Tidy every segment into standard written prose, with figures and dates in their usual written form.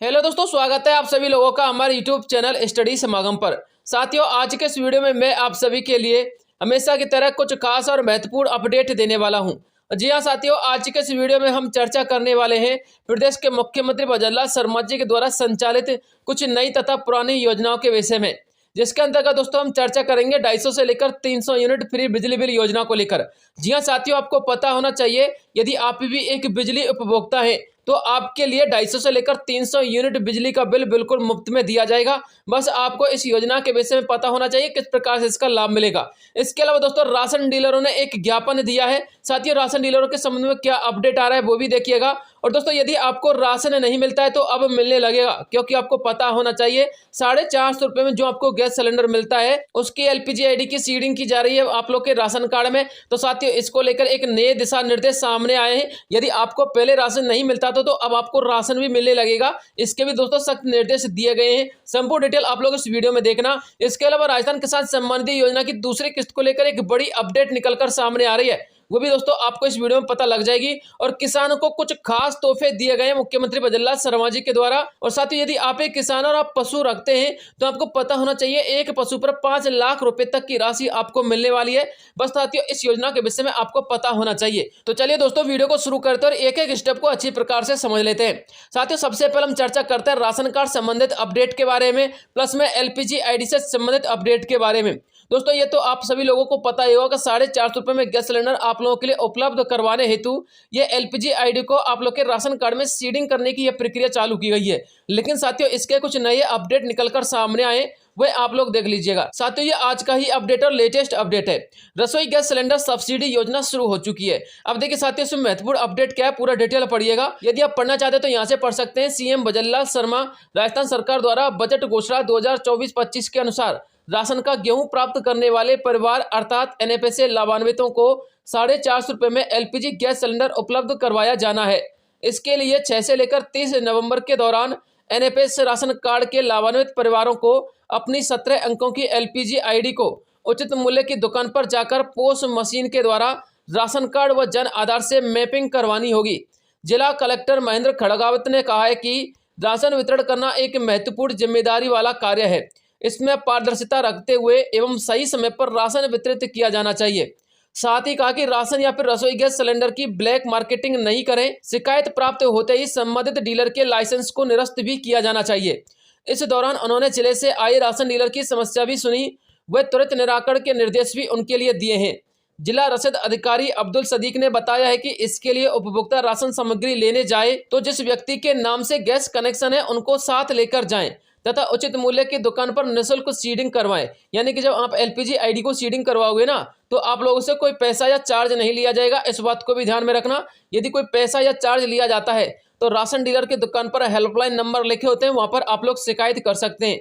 Hello दोस्तों, स्वागत है आप सभी लोगों का हमारे यूट्यूब चैनल स्टडी समागम पर। साथियों, आज के इस वीडियो में मैं आप सभी के लिए हमेशा की तरह कुछ खास और महत्वपूर्ण अपडेट देने वाला हूं। जी हां साथियों, आज के इस वीडियो में हम चर्चा करने वाले हैं प्रदेश के मुख्यमंत्री भजनलाल शर्मा जी के द्वारा संचालित कुछ नई तथा पुरानी योजनाओं के विषय में, जिसके अंतर्गत दोस्तों हम चर्चा करेंगे 250 से लेकर 300 यूनिट फ्री बिजली बिल योजना को लेकर। जी हां साथियों, आपको पता होना चाहिए यदि आप भी एक बिजली उपभोक्ता हैं तो आपके लिए 250 से लेकर 300 यूनिट बिजली का बिल बिल्कुल मुफ्त में दिया जाएगा। बस आपको इस योजना के विषय में पता होना चाहिए किस प्रकार से इसका लाभ मिलेगा। इसके अलावा दोस्तों राशन डीलरों ने एक ज्ञापन दिया है। साथियों, राशन डीलरों के संबंध में क्या अपडेट आ रहा है वो भी देखिएगा। और दोस्तों यदि आपको राशन नहीं मिलता है तो अब मिलने लगेगा, क्योंकि आपको पता होना चाहिए 450 रुपये में जो आपको गैस सिलेंडर मिलता है उसकी एलपीजी आईडी की सीडिंग की जा रही है आप लोग के राशन कार्ड में। तो साथियों इसको लेकर एक नए दिशा निर्देश सामने आए हैं। यदि आपको पहले राशन नहीं मिलता था तो अब आपको राशन भी मिलने लगेगा। इसके भी दोस्तों सख्त निर्देश दिए गए हैं। संपूर्ण डिटेल आप लोग इस वीडियो में देखना। इसके अलावा राजस्थान किसान सम्मान निधि योजना की दूसरी किस्त को लेकर एक बड़ी अपडेट निकलकर सामने आ रही है, वो भी दोस्तों आपको इस वीडियो में पता लग जाएगी। और किसानों को कुछ खास तोहफे दिए गए हैं मुख्यमंत्री भजनलाल शर्मा जी के द्वारा। और साथ ही यदि आप एक किसान और आप पशु रखते हैं तो आपको पता होना चाहिए एक पशु पर 5 लाख रुपए तक की राशि आपको मिलने वाली है। बस साथियों इस योजना के विषय में आपको पता होना चाहिए। तो चलिए दोस्तों वीडियो को शुरू करते हैं और एक एक स्टेप को अच्छी प्रकार से समझ लेते हैं। साथियों सबसे पहले हम चर्चा करते हैं राशन कार्ड संबंधित अपडेट के बारे में, प्लस में एलपीजी आईडी से संबंधित अपडेट के बारे में। दोस्तों ये तो आप सभी लोगों को पता ही होगा कि 450 रुपये में गैस सिलेंडर आप लोगों के लिए उपलब्ध करवाने हेतु ये एलपीजी आईडी को आप लोग के राशन कार्ड में सीडिंग करने की यह प्रक्रिया चालू की गई है। लेकिन साथियों इसके कुछ नए अपडेट निकलकर सामने आए, वह आप लोग देख लीजिएगा। साथियों ये आज का ही अपडेट और लेटेस्ट अपडेट है। रसोई गैस सिलेंडर सब्सिडी योजना शुरू हो चुकी है। अब देखिए साथियों इसमें महत्वपूर्ण अपडेट क्या है, पूरा डिटेल पढ़िएगा। यदि आप पढ़ना चाहते हैं तो यहाँ से पढ़ सकते हैं। सीएम भजनलाल शर्मा राजस्थान सरकार द्वारा बजट घोषणा 2024-25 के अनुसार राशन का गेहूं प्राप्त करने वाले परिवार अर्थात एनएफएस लाभान्वितों को 450 रुपये में एलपीजी गैस सिलेंडर उपलब्ध करवाया जाना है। इसके लिए 6 से लेकर 30 नवंबर के दौरान एनएफएस राशन कार्ड के लाभान्वित परिवारों को अपनी 17 अंकों की एलपीजी आईडी को उचित मूल्य की दुकान पर जाकर पोस्ट मशीन के द्वारा राशन कार्ड व जन आधार से मैपिंग करवानी होगी। जिला कलेक्टर महेंद्र खड़गावत ने कहा है कि राशन वितरण करना एक महत्वपूर्ण जिम्मेदारी वाला कार्य है। इसमें पारदर्शिता रखते हुए एवं सही समय पर राशन वितरित किया जाना चाहिए। साथ ही कहा कि राशन या फिर रसोई गैस सिलेंडर की ब्लैक मार्केटिंग नहीं करें। शिकायत प्राप्त होते ही संबंधित डीलर के लाइसेंस को निरस्त भी किया जाना चाहिए। इस दौरान उन्होंने जिले से आए राशन डीलर की समस्या भी सुनी, व त्वरित निराकरण के निर्देश भी उनके लिए दिए हैं। जिला रसद अधिकारी अब्दुल सदीक ने बताया है कि इसके लिए उपभोक्ता राशन सामग्री लेने जाए तो जिस व्यक्ति के नाम से गैस कनेक्शन है उनको साथ लेकर जाएं तथा उचित मूल्य की दुकान पर निःशुल्क सीडिंग करवाएं। यानी कि जब आप एलपीजी आईडी को सीडिंग करवाओगे ना तो आप लोगों से कोई पैसा या चार्ज नहीं लिया जाएगा। इस बात को भी ध्यान में रखना। यदि कोई पैसा या चार्ज लिया जाता है तो राशन डीलर की दुकान पर हेल्पलाइन नंबर लिखे होते हैं, वहां पर आप लोग शिकायत कर सकते हैं।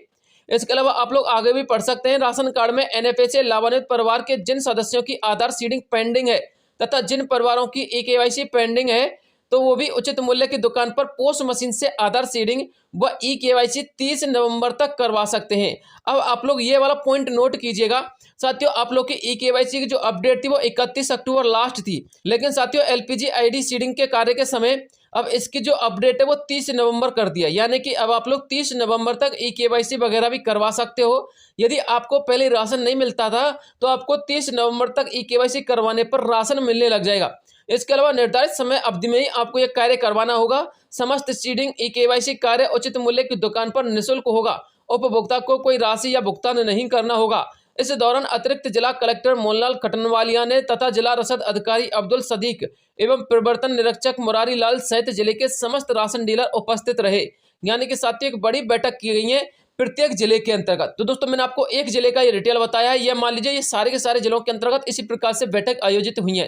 इसके अलावा आप लोग आगे भी पढ़ सकते हैं। राशन कार्ड में एनएफएस लाभान्वित परिवार के जिन सदस्यों की आधार सीडिंग पेंडिंग है तथा जिन परिवारों की ईकेवाईसी पेंडिंग है तो वो भी उचित मूल्य की दुकान पर पोस्ट मशीन से आधार सीडिंग व ईकेवाईसी 30 नवंबर तक करवा सकते हैं। अब आप लोग ये वाला पॉइंट नोट कीजिएगा। साथियों आप लोग की ईकेवाईसी की जो अपडेट थी वो 31 अक्टूबर लास्ट थी, लेकिन साथियों एलपीजी आईडी सीडिंग के कार्य के समय अब इसकी जो अपडेट है वो 30 नवंबर कर दिया। यानी कि अब आप लोग 30 नवंबर तक ईकेवाईसी वगैरह भी करवा सकते हो। यदि आपको पहले राशन नहीं मिलता था तो आपको 30 नवंबर तक ईकेवाईसी करवाने पर राशन मिलने लग जाएगा। इसके अलावा निर्धारित समय अवधि में ही आपको यह कार्य करवाना होगा। समस्त सीडिंग ईकेवाईसी कार्य उचित मूल्य की दुकान पर निःशुल्क होगा। उपभोक्ता को कोई राशि या भुगतान नहीं करना होगा। इस दौरान अतिरिक्त जिला कलेक्टर मोहनलाल खटनवालिया ने तथा जिला रसद अधिकारी अब्दुल सदीक एवं प्रवर्तन निरीक्षक मुरारी लाल सहित जिले के समस्त राशन डीलर उपस्थित रहे। यानी कि साथियों एक बड़ी बैठक की गई है प्रत्येक जिले के अंतर्गत। तो दोस्तों मैंने आपको एक जिले का ये डिटेल बताया है, ये मान लीजिए ये सारे के सारे जिलों के अंतर्गत इसी प्रकार से बैठक आयोजित हुई है।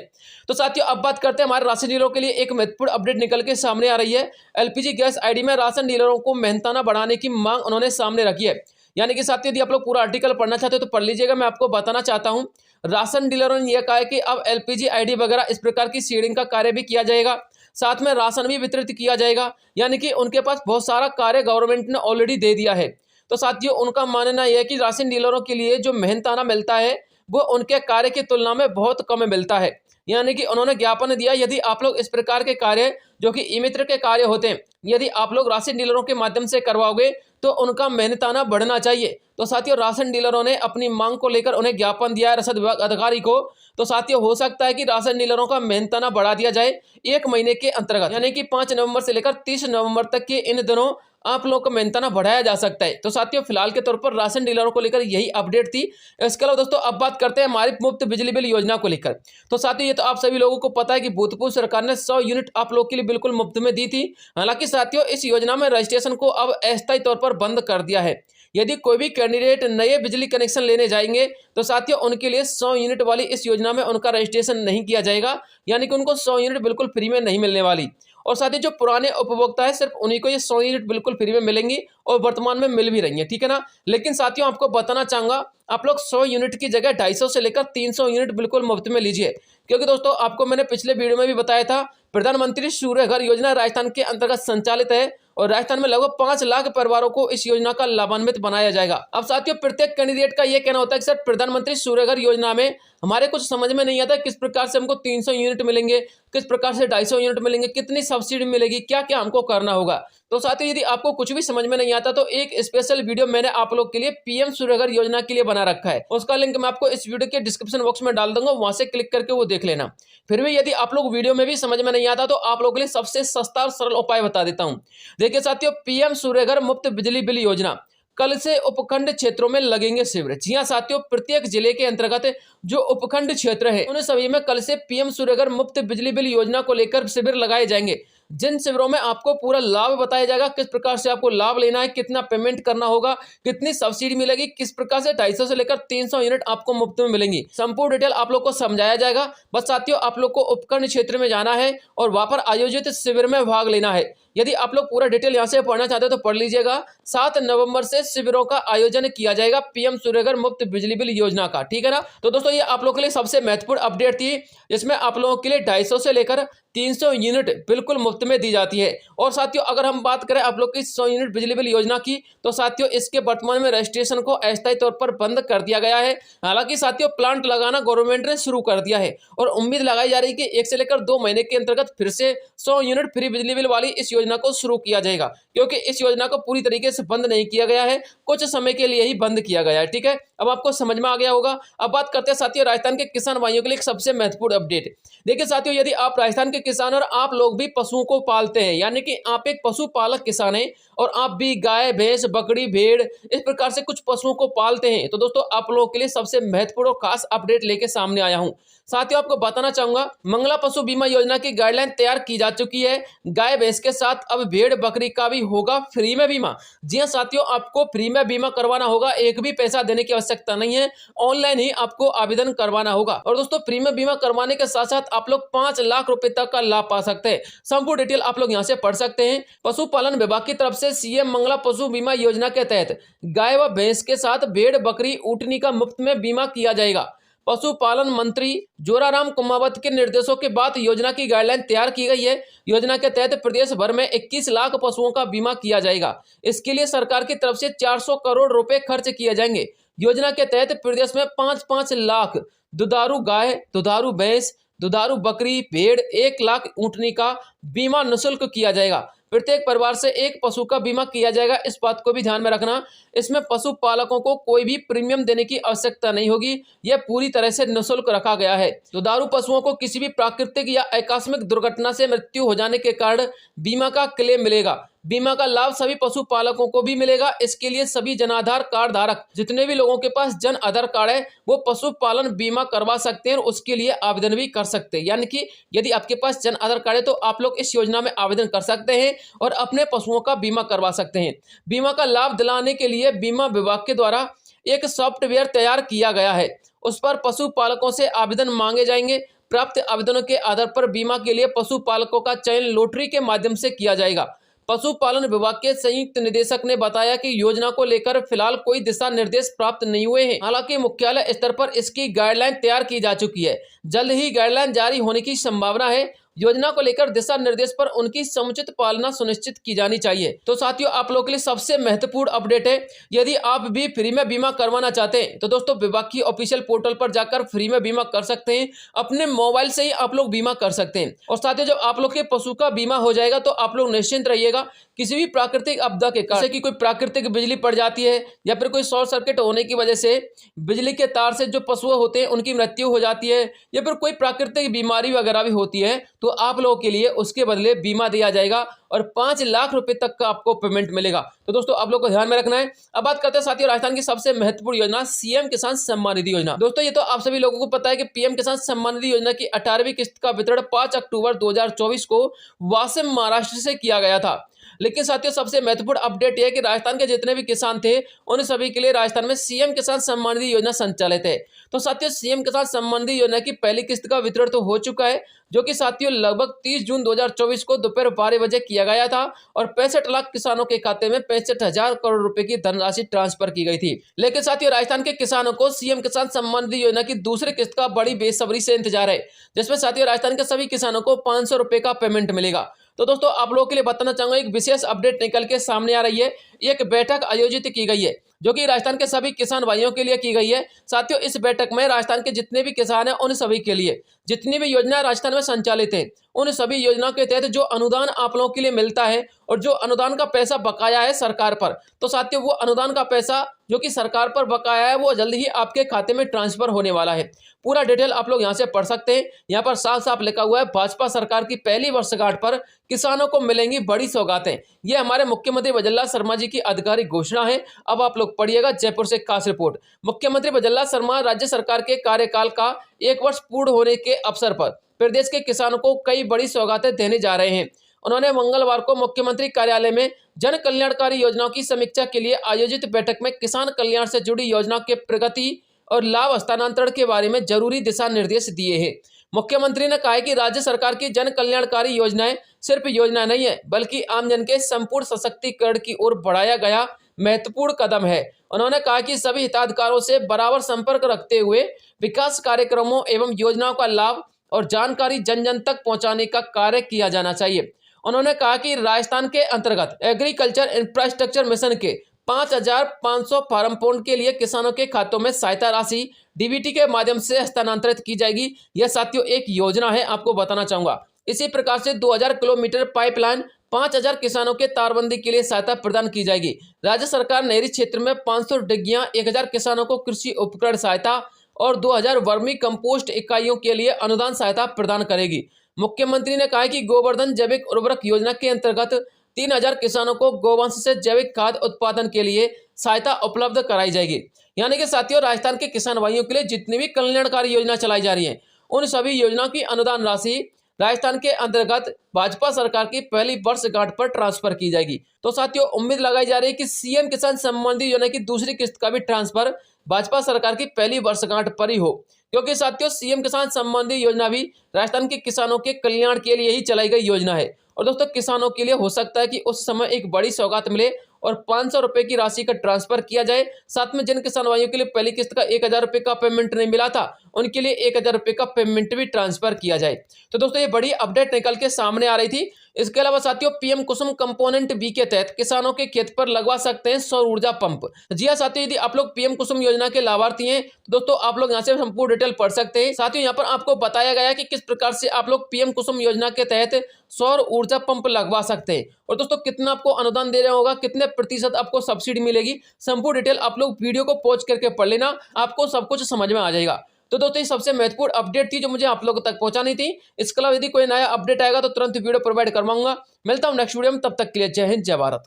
तो साथियों अब बात करते हैं हमारे राशन डीलरों के लिए एक महत्वपूर्ण अपडेट निकल के सामने आ रही है। एलपीजी गैस आईडी में राशन डीलरों को मेहनताना बढ़ाने की मांग उन्होंने सामने रखी है। यानी कि साथियों यदि आप लोग पूरा आर्टिकल पढ़ना चाहते हो तो पढ़ लीजिएगा। मैं आपको बताना चाहता हूँ राशन डीलरों ने यह कहा है कि अब एलपीजी आईडी वगैरह इस प्रकार की सीडिंग का कार्य भी किया जाएगा, साथ में राशन भी वितरित किया जाएगा। यानी कि उनके पास बहुत सारा कार्य गवर्नमेंट ने ऑलरेडी दे दिया है। तो साथियों उनका मानना यह है कि राशन डीलरों के लिए जो मेहनताना मिलता है वो उनके कार्य की तुलना में बहुत कम मिलता है। यानी कि उन्होंने ज्ञापन दिया, यदि आप लोग इस प्रकार के कार्य जो कि ई मित्र के कार्य होते हैं, यदि आप लोग राशन डीलरों के माध्यम से करवाओगे तो उनका मेहनताना बढ़ना चाहिए। तो साथियों, राशन डीलरों ने अपनी मांग को लेकर उन्हें ज्ञापन दिया है रसद विभाग अधिकारी को। तो साथियों, हो सकता है कि राशन डीलरों का मेहनताना बढ़ा दिया जाए 1 महीने के अंतर्गत, यानी कि 5 नवंबर से लेकर 30 नवंबर तक के इन दिनों आप लोग का मेहनताना बढ़ाया जा सकता है। तो साथियों, फिलहाल के तौर पर राशन डीलरों को लेकर यही अपडेट थी। इसके अलावा दोस्तों, अब बात करते हैं हमारी मुफ्त बिजली बिल योजना को लेकर। तो साथियों, ये तो आप सभी लोगों को पता है कि भूतपूर्व सरकार ने 100 यूनिट आप लोग के लिए बिल्कुल मुफ्त में दी थी। हालांकि साथियों, इस योजना में रजिस्ट्रेशन को अब अस्थायी तौर पर बंद कर दिया है। यदि कोई भी कैंडिडेट नए बिजली कनेक्शन लेने जाएंगे तो साथियों, उनके लिए 100 यूनिट वाली इस योजना में उनका रजिस्ट्रेशन नहीं किया जाएगा, यानी कि उनको 100 यूनिट बिल्कुल फ्री में नहीं मिलने वाली। और साथ ही जो पुराने उपभोक्ता है, सिर्फ उन्हीं को ये 100 यूनिट बिल्कुल फ्री में मिलेंगी और वर्तमान में मिल भी रही है, ठीक है ना। लेकिन साथियों, आपको बताना चाहूंगा, आप लोग 100 यूनिट की जगह 250 से लेकर 300 यूनिट बिल्कुल मुफ्त में लीजिए। क्योंकि दोस्तों, आपको मैंने पिछले वीडियो में भी बताया था, प्रधानमंत्री सूर्य घर योजना राजस्थान के अंतर्गत संचालित है और राजस्थान में लगभग 5 लाख परिवारों को इस योजना का लाभान्वित बनाया जाएगा। अब साथियों, प्रत्येक कैंडिडेट का यह कहना होता है कि सर, प्रधानमंत्री सूर्य घर योजना में हमारे कुछ समझ में नहीं आता, किस प्रकार से हमको 300 यूनिट मिलेंगे, किस प्रकार से 250 यूनिट मिलेंगे, कितनी सब्सिडी मिलेगी, क्या क्या हमको करना होगा। तो साथियों, यदि आपको कुछ भी समझ में नहीं आता तो एक स्पेशल वीडियो मैंने आप लोग के लिए पीएम सूर्य घर योजना के लिए बना रखा है। उसका लिंक मैं आपको इस वीडियो के डिस्क्रिप्शन बॉक्स में डाल दूंगा, वहां से क्लिक करके वो देख लेना। फिर भी यदि आप लोग वीडियो में भी समझ में नहीं आता तो आप लोगों के लिए सबसे सस्ता और सरल उपाय बता देता हूं। देखिए साथियों, पीएम सूर्य घर मुफ्त बिजली बिल योजना कल से उपखंड क्षेत्रों में लगेंगे शिविर। जी हां साथियों, प्रत्येक जिले के अंतर्गत जो उपखंड क्षेत्र है उन सभी में कल से पीएम सूर्य घर मुफ्त बिजली बिल योजना को लेकर शिविर लगाए जाएंगे। जिन शिविरों में आपको पूरा लाभ बताया जाएगा, किस प्रकार से आपको लाभ लेना है, कितना पेमेंट करना होगा, कितनी सब्सिडी मिलेगी, किस प्रकार से 250 से लेकर 300 यूनिट आपको मुफ्त में मिलेंगी, संपूर्ण डिटेल आप लोग को समझाया जाएगा। बस साथियों, आप लोग को उपखंड क्षेत्र में जाना है और वहां पर आयोजित शिविर में भाग लेना है। यदि आप लोग पूरा डिटेल यहाँ से पढ़ना चाहते हो तो पढ़ लीजिएगा। 7 नवंबर से शिविरों का आयोजन किया जाएगा पीएम सूर्य घर मुफ्त बिजली बिल योजना का, ठीक है ना। तो दोस्तों, ये आप लोगों के लिए सबसे महत्वपूर्ण अपडेट थी, जिसमें आप लोगों के लिए 250 से लेकर 300 यूनिट बिल्कुल मुफ्त में दी जाती है। और साथियों, अगर हम बात करें आप लोग की 100 यूनिट बिजली बिल योजना की, तो साथियों, इसके वर्तमान में रजिस्ट्रेशन को अस्थायी तौर पर बंद कर दिया गया है। हालांकि साथियों, प्लांट लगाना गवर्नमेंट ने शुरू कर दिया है और उम्मीद लगाई जा रही है कि 1 से लेकर 2 महीने के अंतर्गत फिर से 100 यूनिट फ्री बिजली बिल वाली इस योजना को शुरू किया जाएगा। क्योंकि इस योजना को पूरी तरीके से बंद नहीं किया गया है, कुछ समय के लिए ही बंद किया गया है, ठीक है। अब आपको समझ में आ गया होगा। अब बात करते हैं साथियों, राजस्थान के किसान भाइयों के लिए एक सबसे महत्वपूर्ण अपडेट। देखिए साथियों, यदि आप राजस्थान के किसान और आप लोग भी पशुओं को पालते हैं, यानी कि आप एक पशुपालक किसान हैं और आप भी गाय, भैंस, बकरी, भेड़ इस प्रकार से कुछ पशुओं को पालते हैं, तो दोस्तों आप लोगों के लिए सबसे महत्वपूर्ण और खास अपडेट लेके सामने आया हूं। साथियों, आपको बताना चाहूंगा, मंगला पशु बीमा योजना की गाइडलाइन तैयार की जा चुकी है। गाय, भैंस के साथ अब भेड़, बकरी का भी होगा फ्री में बीमा। जी हां साथियों, आपको फ्री में बीमा करवाना होगा, एक भी पैसा देने की आवश्यकता नहीं है, ऑनलाइन ही आपको आवेदन करवाना होगा। और दोस्तों, फ्री में बीमा करवाने के साथ साथ आप लोग 5 लाख रुपए तक का लाभ पा सकते हैं। संपूर्ण डिटेल आप लोग यहां से पढ़ सकते हैं। पशुपालन विभाग की तरफ से सीएम मंगला पशु बीमा योजना के तहत गाय व भैंस के साथ भेड़, बकरी, ऊँटनी का मुफ्त में बीमा किया जाएगा। पशुपालन मंत्री जोराराम कुमावत के निर्देशों के बाद योजना की गाइडलाइन तैयार की गई है। योजना के तहत प्रदेश भर में 21 लाख पशुओं का बीमा किया जाएगा। इसके लिए सरकार की तरफ से 400 करोड़ रुपए खर्च किए जाएंगे। योजना के तहत प्रदेश में 5-5 लाख दुधारू गाय, दुधारू भैंस, दुधारू बकरी, भेड़, 1 लाख ऊँटनी का बीमा निःशुल्क किया जाएगा। प्रत्येक परिवार से एक पशु का बीमा किया जाएगा, इस बात को भी ध्यान में रखना। इसमें पशुपालकों को कोई भी प्रीमियम देने की आवश्यकता नहीं होगी, यह पूरी तरह से निःशुल्क रखा गया है। दुधारू पशुओं को किसी भी प्राकृतिक या आकस्मिक दुर्घटना से मृत्यु हो जाने के कारण बीमा का क्लेम मिलेगा। बीमा का लाभ सभी पशुपालकों को भी मिलेगा। इसके लिए सभी जन आधार कार्ड धारक, जितने भी लोगों के पास जन आधार कार्ड है, वो पशुपालन बीमा करवा सकते हैं और उसके लिए आवेदन भी कर सकते हैं। यानी कि यदि आपके पास जन आधार कार्ड है तो आप लोग इस योजना में आवेदन कर सकते हैं और अपने पशुओं का बीमा करवा सकते हैं। बीमा का लाभ दिलाने के लिए बीमा विभाग के द्वारा एक सॉफ्टवेयर तैयार किया गया है, उस पर पशुपालकों से आवेदन मांगे जाएंगे। प्राप्त आवेदनों के आधार पर बीमा के लिए पशुपालकों का चयन लॉटरी के माध्यम से किया जाएगा। पशुपालन विभाग के संयुक्त निदेशक ने बताया कि योजना को लेकर फिलहाल कोई दिशा निर्देश प्राप्त नहीं हुए हैं। हालांकि मुख्यालय स्तर पर इसकी गाइडलाइन तैयार की जा चुकी है। जल्द ही गाइडलाइन जारी होने की संभावना है। योजना को लेकर दिशा निर्देश पर उनकी समुचित पालना सुनिश्चित की जानी चाहिए। तो साथियों, आप लोगों के लिए सबसे महत्वपूर्ण अपडेट है, यदि आप भी फ्री में बीमा करवाना चाहते हैं तो दोस्तों विभाग की ऑफिशियल पोर्टल पर जाकर फ्री में बीमा कर सकते हैं। अपने मोबाइल से ही आप लोग बीमा कर सकते हैं। और साथियों, जब आप लोग के पशु का बीमा हो जाएगा तो आप लोग निश्चिंत रहिएगा, किसी भी प्राकृतिक आपदा के कारण, जैसे कि कोई प्राकृतिक बिजली पड़ जाती है या फिर कोई शॉर्ट सर्किट होने की वजह से बिजली के तार से जो पशु होते हैं उनकी मृत्यु हो जाती है, या फिर कोई प्राकृतिक बीमारी वगैरह भी होती है, तो आप लोगों के लिए उसके बदले बीमा दिया जाएगा और 5 लाख रुपए तक का आपको पेमेंट मिलेगा। तो दोस्तों आप लोग को ध्यान में रखना है। अब बात करते हैं साथियों राजस्थान की सबसे महत्वपूर्ण योजना सीएम किसान सम्मान निधि योजना। दोस्तों ये तो आप सभी लोगों को पता है कि पीएम किसान सम्मान निधि योजना की 18वीं किस्त का वितरण 5 अक्टूबर 2024 को वाशिम, महाराष्ट्र से किया गया था। लेकिन साथियों सबसे महत्वपूर्ण अपडेट यह है कि राजस्थान के जितने भी किसान थे उन सभी के लिए राजस्थान में सीएम किसान सम्मान निधि योजना संचालित है। तो साथियों सीएम किसान सम्मान निधि योजना की पहली किस्त का वितरण तो हो चुका है, जो कि साथियों लगभग 30 जून 2024 को दोपहर 12 बजे किया गया था और 65 लाख किसानों के खाते में 65,000 करोड़ रुपए की धनराशि ट्रांसफर की गई थी। लेकिन साथियों राजस्थान के किसानों को सीएम किसान सम्मान निधि योजना की दूसरी किस्त का बड़ी बेसब्री से इंतजार है, जिसमें साथियों राजस्थान के सभी किसानों को 500 रुपए का पेमेंट मिलेगा। तो दोस्तों आप लोगों के लिए बताना चाहूंगा, एक विशेष अपडेट निकल के सामने आ रही है। एक बैठक आयोजित की गई है जो कि राजस्थान के सभी किसान भाइयों के लिए की गई है। साथियों इस बैठक में राजस्थान के जितने भी किसान हैं उन सभी के लिए जितनी भी योजना राजस्थान में संचालित है उन सभी योजनाओं के तहत जो अनुदान आप लोगों के लिए मिलता है और जो अनुदान का पैसा बकाया है सरकार पर, तो साथियों वो अनुदान का पैसा जो कि सरकार पर बकाया है वो जल्द ही आपके खाते में ट्रांसफर होने वाला है। पूरा डिटेल आप लोग यहाँ से पढ़ सकते हैं। यहाँ पर साफ साफ लिखा हुआ है, भाजपा सरकार की पहली वर्षगांठ पर किसानों को मिलेंगी बड़ी सौगातें। ये हमारे मुख्यमंत्री बजल्ला शर्मा जी की आधिकारिक घोषणा है। अब आप लोग पढ़िएगा जयपुर से खास रिपोर्ट। मुख्यमंत्री बजल्ला शर्मा राज्य सरकार के कार्यकाल का 1 वर्ष पूर्ण होने के अवसर पर प्रदेश के किसानों को कई बड़ी सौगातें देने जा रहे हैं। उन्होंने मंगलवार को मुख्यमंत्री कार्यालय में जन कल्याणकारी योजनाओं की समीक्षा के लिए आयोजित बैठक में किसान कल्याण से जुड़ी योजनाओं के प्रगति और लाभ हस्तांतरण के बारे में जरूरी दिशा निर्देश दिए हैं। मुख्यमंत्री ने कहा कि राज्य सरकार की जन कल्याणकारी योजनाएं सिर्फ योजना नहीं है, बल्कि आमजन के संपूर्ण सशक्तिकरण की ओर बढ़ाया गया महत्वपूर्ण कदम है। उन्होंने कहा कि सभी हिताधिकारियों से बराबर संपर्क रखते हुए विकास कार्यक्रमों एवं योजनाओं का लाभ और जानकारी जन जन तक पहुंचाने का कार्य किया जाना चाहिए। उन्होंने कहा कि राजस्थान के अंतर्गत एग्रीकल्चर इंफ्रास्ट्रक्चर मिशन के 5,500 फार्म पौंड के लिए किसानों के खातों में सहायता राशि डीबीटी के माध्यम से हस्तांतरित की जाएगी। यह साथियों एक योजना है, आपको बताना चाहूंगा। इसी प्रकार से 2000 किलोमीटर पाइपलाइन, 5,000 किसानों के तारबंदी के लिए सहायता प्रदान की जाएगी। राज्य सरकार नहरी क्षेत्र में 500 डिग्गियां, 1000 किसानों को कृषि उपकरण सहायता और 2000 वर्मी कंपोस्ट इकाइयों के लिए अनुदान सहायता प्रदान करेगी। मुख्यमंत्री ने कहा कि गोवर्धन जैविक उर्वरक योजना के अंतर्गत 3000 किसानों को गोवंश से जैविक खाद उत्पादन के लिए सहायता उपलब्ध कराई जाएगी। यानी कि साथियों राजस्थान के किसान भाइयों के लिए जितनी भी कल्याणकारी योजना चलाई जा रही है उन सभी योजनाओं की अनुदान राशि राजस्थान के अंतर्गत भाजपा सरकार की पहली वर्षगांठ पर ट्रांसफर की जाएगी। तो साथियों उम्मीद लगाई जा रही है कि सीएम किसान सम्मान निधि योजना की दूसरी किस्त का भी ट्रांसफर भाजपा सरकार की पहली वर्षगांठ पर ही हो, क्योंकि साथियों सीएम किसान सम्मान निधि योजना भी राजस्थान के किसानों के कल्याण के लिए ही चलाई गई योजना है। और दोस्तों किसानों के लिए हो सकता है कि उस समय एक बड़ी सौगात मिले और 500 रुपए की राशि का ट्रांसफर किया जाए। साथ में जिन किसान भाइयों के लिए पहली किस्त का 1000 रुपए का पेमेंट नहीं मिला था उनके लिए 1000 रुपए का पेमेंट भी ट्रांसफर किया जाए। तो दोस्तों ये बड़ी अपडेट निकल के सामने आ रही थी। इसके अलावा साथियों पीएम कुसुम कंपोनेंट बी के तहत किसानों के खेत पर लगवा सकते हैं सौर ऊर्जा पंप। जी हाँ साथियों, यदि आप लोग पीएम कुसुम योजना के लाभार्थी हैं तो दोस्तों आप लोग यहाँ से संपूर्ण डिटेल पढ़ सकते हैं। साथियों यहाँ पर आपको बताया गया है कि किस प्रकार से आप लोग पीएम कुसुम योजना के तहत सौर ऊर्जा पंप लगवा सकते हैं और दोस्तों कितना आपको अनुदान दे रहे होगा, कितने प्रतिशत आपको सब्सिडी मिलेगी, संपूर्ण डिटेल आप लोग वीडियो को पॉज करके पढ़ लेना, आपको सब कुछ समझ में आ जाएगा। तो दोस्तों ये सबसे महत्वपूर्ण अपडेट थी जो मुझे आप लोगों तक पहुंचानी थी। इसके अलावा यदि कोई नया अपडेट आएगा तो तुरंत वीडियो प्रोवाइड करवाऊंगा। मिलता हूं नेक्स्ट वीडियो में, तब तक के लिए जय हिंद जय भारत।